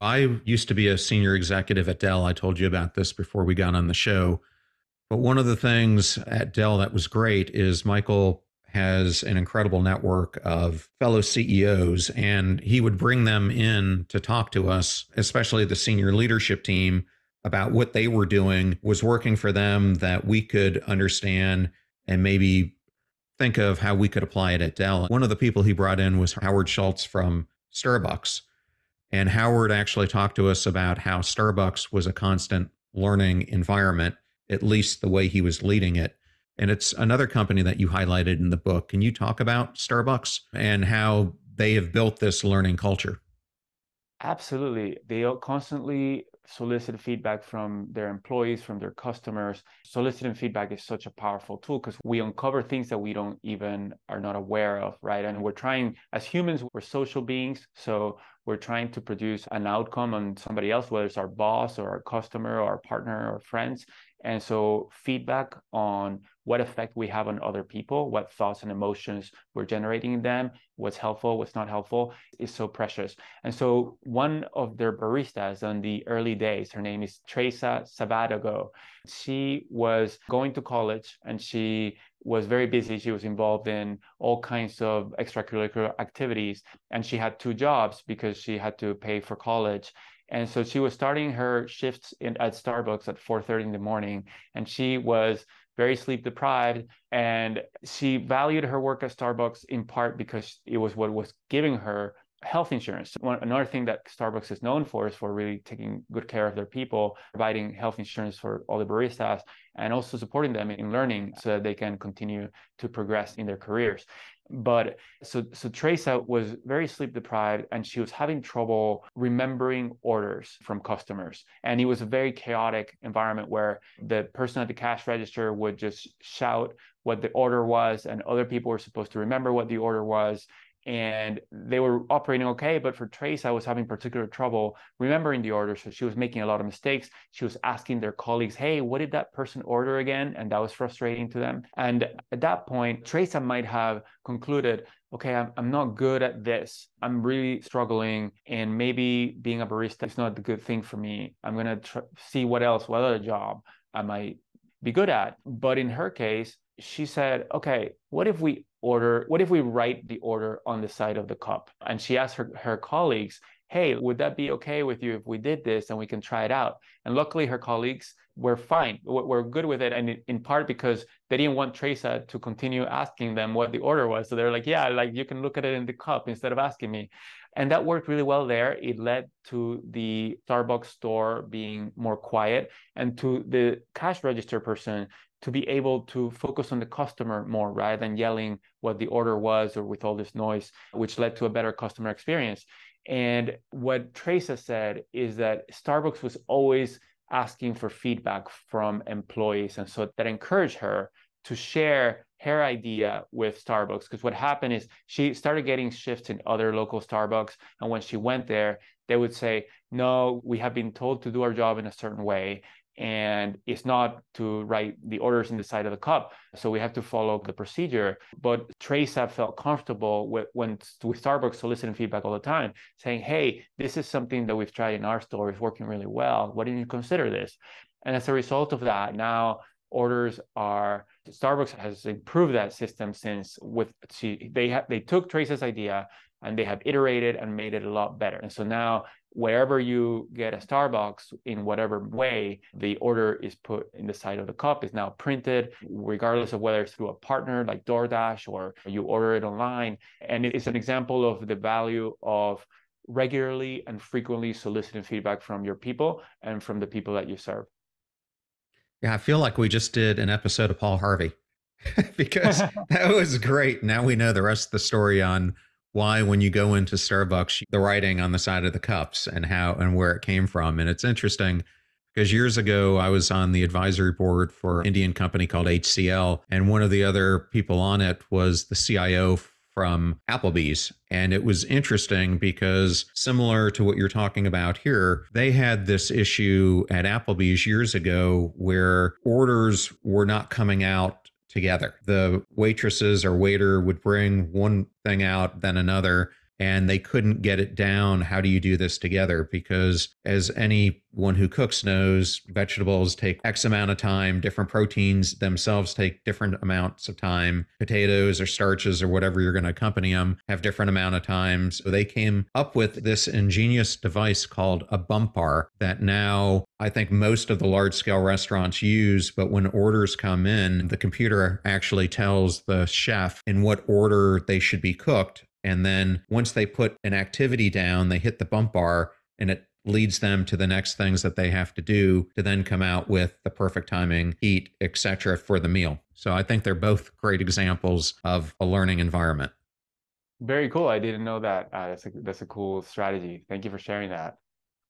I used to be a senior executive at Dell. I told you about this before we got on the show. But one of the things at Dell that was great is Michael has an incredible network of fellow CEOs, and he would bring them in to talk to us, especially the senior leadership team, about what they were doing was working for them that we could understand and maybe think of how we could apply it at Dell. One of the people he brought in was Howard Schultz from Starbucks. And Howard actually talked to us about how Starbucks was a constant learning environment, at least the way he was leading it. And it's another company that you highlighted in the book. Can you talk about Starbucks and how they have built this learning culture? Absolutely. They all constantly solicit feedback from their employees, from their customers. Soliciting feedback is such a powerful tool because we uncover things that we don't even are not aware of, right? And we're trying, as humans, we're social beings. So we're trying to produce an outcome on somebody else, whether it's our boss or our customer or our partner or friends. And so feedback on what effect we have on other people, what thoughts and emotions we're generating in them, what's helpful, what's not helpful is so precious. And so one of their baristas on the early days, her name is Teresa Sabadago. She was going to college and she was very busy. She was involved in all kinds of extracurricular activities, and she had two jobs because she had to pay for college. And so she was starting her shifts at Starbucks at 4:30 in the morning, and she was very sleep deprived. And she valued her work at Starbucks in part because it was what was giving her health insurance. Another thing that Starbucks is known for is for really taking good care of their people, providing health insurance for all the baristas, and also supporting them in learning so that they can continue to progress in their careers. But so Teresa was very sleep deprived and she was having trouble remembering orders from customers. And it was a very chaotic environment where the person at the cash register would just shout what the order was, and other people were supposed to remember what the order was, and they were operating okay. But for Trace, I was having particular trouble remembering the order. So she was making a lot of mistakes. She was asking their colleagues, hey, what did that person order again? And that was frustrating to them. And at that point, Teresa might have concluded, okay, I'm not good at this. I'm really struggling. And maybe being a barista is not the good thing for me. I'm going to see what other job I might be good at. But in her case, she said, okay, what if we write the order on the side of the cup? And she asked her colleagues, hey, would that be okay with you if we did this and we can try it out? And luckily her colleagues were fine, were good with it. And in part because they didn't want Teresa to continue asking them what the order was. So they're like, yeah, like you can look at it in the cup instead of asking me. And that worked really well there. It led to the Starbucks store being more quiet and to the cash register person to be able to focus on the customer more rather than yelling what the order was or with all this noise, which led to a better customer experience. And what Teresa said is that Starbucks was always asking for feedback from employees. And so that encouraged her to share her idea with Starbucks. Because what happened is she started getting shifts in other local Starbucks. And when she went there, they would say, no, we have been told to do our job in a certain way. And it's not to write the orders in the side of the cup. So we have to follow the procedure. But Teresa felt comfortable with Starbucks soliciting feedback all the time, saying, hey, this is something that we've tried in our store. It's working really well. Why didn't you consider this? And as a result of that, now Starbucks has improved that system since they took Teresa's idea and they have iterated and made it a lot better. And so now wherever you get a Starbucks in whatever way, the order is put in the side of the cup, is now printed, regardless of whether it's through a partner like DoorDash or you order it online. And it's an example of the value of regularly and frequently soliciting feedback from your people and from the people that you serve. Yeah, I feel like we just did an episode of Paul Harvey because that was great. Now we know the rest of the story on why, when you go into Starbucks, the writing on the side of the cups and how and where it came from. And it's interesting because years ago, I was on the advisory board for an Indian company called HCL. And one of the other people on it was the CIO from Applebee's. And it was interesting because, similar to what you're talking about here, they had this issue at Applebee's years ago where orders were not coming out together. The waitresses or waiter would bring one thing out, then another. and they couldn't get it down. How do you do this together? Because as anyone who cooks knows, vegetables take X amount of time, different proteins themselves take different amounts of time. Potatoes or starches or whatever you're going to accompany them have different amount of time. So they came up with this ingenious device called a bump bar that now I think most of the large scale restaurants use. But when orders come in, the computer actually tells the chef in what order they should be cooked. And then once they put an activity down, they hit the bump bar and it leads them to the next things that they have to do to then come out with the perfect timing, heat, etc. for the meal. So I think they're both great examples of a learning environment. Very cool. I didn't know that. That's a cool strategy. Thank you for sharing that.